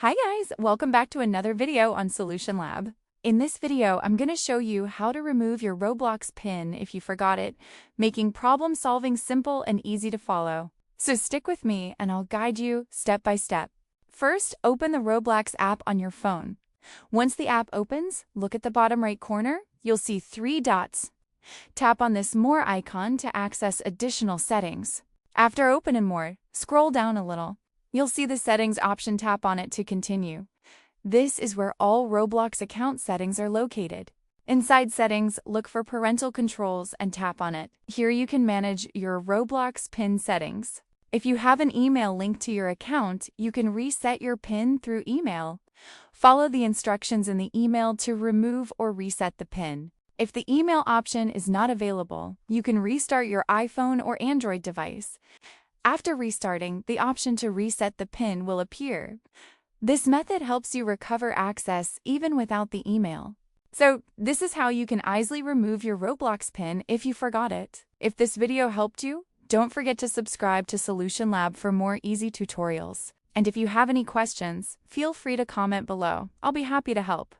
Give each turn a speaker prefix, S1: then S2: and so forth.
S1: Hi guys, welcome back to another video on Solution Lab. In this video, I'm going to show you how to remove your Roblox pin if you forgot it, making problem solving simple and easy to follow. So stick with me and I'll guide you step by step. First, open the Roblox app on your phone. Once the app opens, look at the bottom right corner. You'll see 3 dots. Tap on this More icon to access additional settings. After Open and More, scroll down a little. You'll see the Settings option. Tap on it to continue. This is where all Roblox account settings are located. Inside Settings, look for Parental Controls and tap on it. Here you can manage your Roblox PIN settings. If you have an email linked to your account, you can reset your PIN through email. Follow the instructions in the email to remove or reset the PIN. If the email option is not available, you can restart your iPhone or Android device. After restarting, the option to reset the PIN will appear. This method helps you recover access even without the email. So, this is how you can easily remove your Roblox PIN if you forgot it. If this video helped you, don't forget to subscribe to Solution Lab for more easy tutorials. And if you have any questions, feel free to comment below. I'll be happy to help.